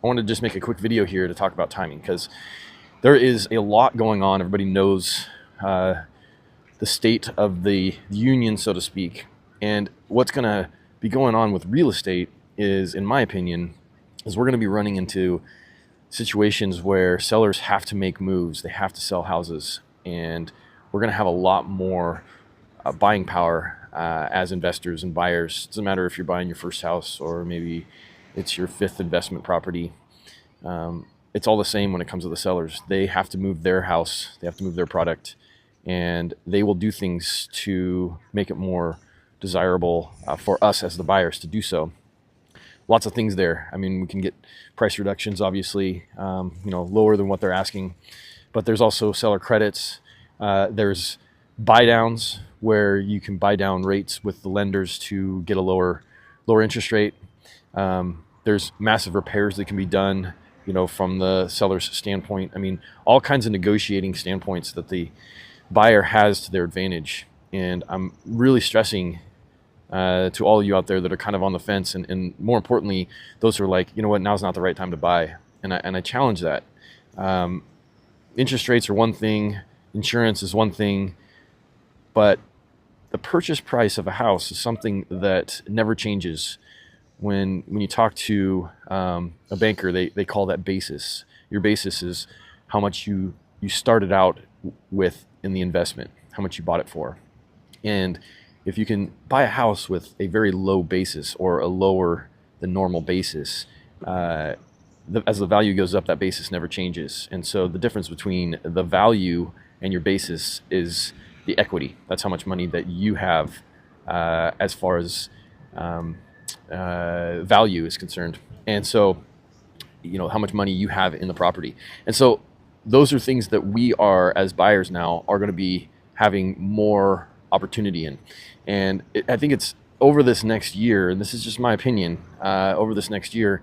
I wanted to just make a quick video here to talk about timing, because there is a lot going on. Everybody knows the state of the union, so to speak. And what's going to be going on with real estate is, in my opinion, is we're going to be running into situations where sellers have to make moves. They have to sell houses, and we're going to have a lot more buying power as investors and buyers. It doesn't matter if you're buying your first house or maybe it's your fifth investment property. It's all the same when it comes to the sellers. They have to move their house, they have to move their product, and they will do things to make it more desirable for us as the buyers to do so. Lots of things there. I mean, we can get price reductions, obviously, lower than what they're asking, but there's also seller credits. There's buy downs where you can buy down rates with the lenders to get a lower interest rate. There's massive repairs that can be done, from the seller's standpoint. I mean, all kinds of negotiating standpoints that the buyer has to their advantage. And I'm really stressing to all of you out there that are kind of on the fence, and more importantly, those who are like, now's not the right time to buy. And I challenge that. Interest rates are one thing, insurance is one thing, but the purchase price of a house is something that never changes. When you talk to a banker, they call that basis. Your basis is how much you started out with in the investment, how much you bought it for. And if you can buy a house with a very low basis or a lower than normal basis, as the value goes up, that basis never changes. And so the difference between the value and your basis is the equity. That's how much money that you have as far as value is concerned. And so, how much money you have in the property. And so those are things that we are, as buyers now, are going to be having more opportunity in. And I think it's over this next year, and this is just my opinion, over this next year,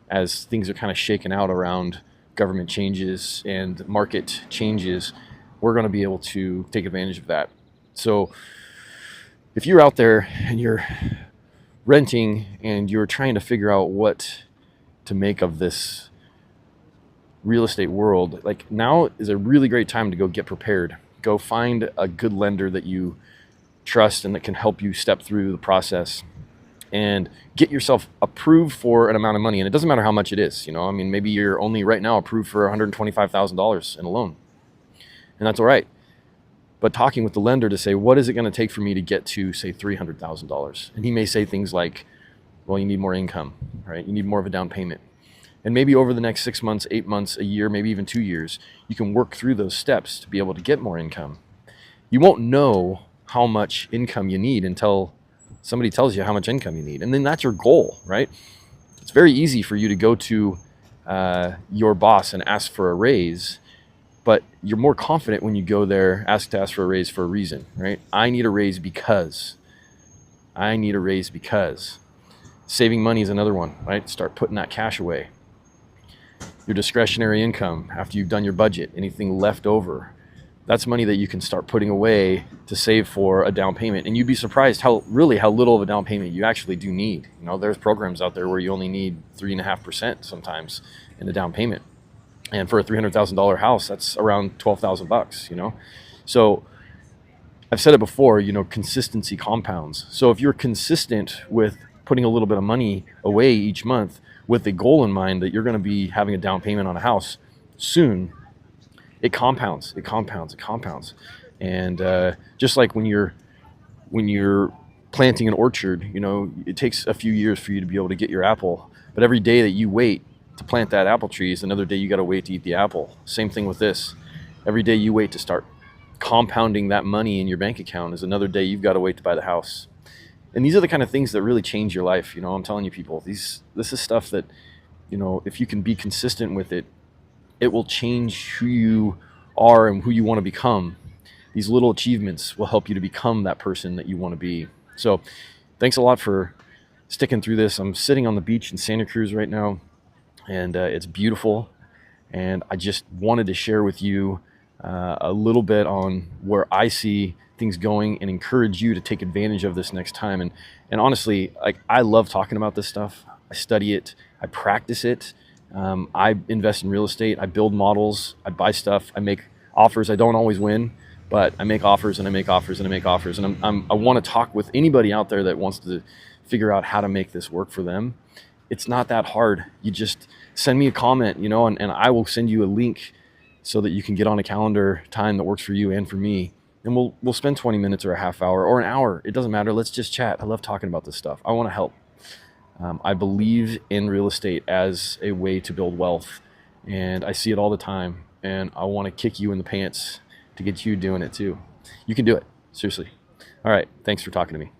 as things are kind of shaken out around government changes and market changes, we're going to be able to take advantage of that. So if you're out there and you're renting and you're trying to figure out what to make of this real estate world, like, now is a really great time to go get prepared. Go find a good lender that you trust and that can help you step through the process and get yourself approved for an amount of money. And it doesn't matter how much it is. Maybe you're only right now approved for $125,000 in a loan, and that's all right. But talking with the lender to say, what is it going to take for me to get to, say, $300,000? And he may say things like, well, you need more income, right? You need more of a down payment. And maybe over the next 6 months, 8 months, a year, maybe even 2 years, you can work through those steps to be able to get more income. You won't know how much income you need until somebody tells you how much income you need. And then that's your goal, right? It's very easy for you to go to your boss and ask for a raise, but you're more confident when you go there, ask for a raise for a reason, right? I need a raise because. Saving money is another one, right? Start putting that cash away. Your discretionary income, after you've done your budget, anything left over, that's money that you can start putting away to save for a down payment. And you'd be surprised how little of a down payment you actually do need. There's programs out there where you only need 3.5% sometimes in the down payment. And for a $300,000 house, that's around $12,000, So I've said it before, consistency compounds. So if you're consistent with putting a little bit of money away each month with a goal in mind that you're going to be having a down payment on a house soon, it compounds. And just like when you're planting an orchard, it takes a few years for you to be able to get your apple. But every day that you wait to plant that apple tree is another day you got to wait to eat the apple. Same thing with this. Every day you wait to start compounding that money in your bank account is another day you've got to wait to buy the house. And these are the kind of things that really change your life. I'm telling you, people, this is stuff that, if you can be consistent with it, it will change who you are and who you want to become. These little achievements will help you to become that person that you want to be. So thanks a lot for sticking through this. I'm sitting on the beach in Santa Cruz right now, and it's beautiful. And I just wanted to share with you a little bit on where I see things going and encourage you to take advantage of this next time. And honestly, I love talking about this stuff. I study it, I practice it. I invest in real estate. I build models. I buy stuff. I make offers. I don't always win, but I make offers and I make offers and I make offers. And I want to talk with anybody out there that wants to figure out how to make this work for them. It's not that hard. You just send me a comment, and I will send you a link so that you can get on a calendar time that works for you and for me. And we'll spend 20 minutes or a half hour or an hour. It doesn't matter. Let's just chat. I love talking about this stuff. I want to help. I believe in real estate as a way to build wealth, and I see it all the time. And I want to kick you in the pants to get you doing it too. You can do it. Seriously. All right. Thanks for talking to me.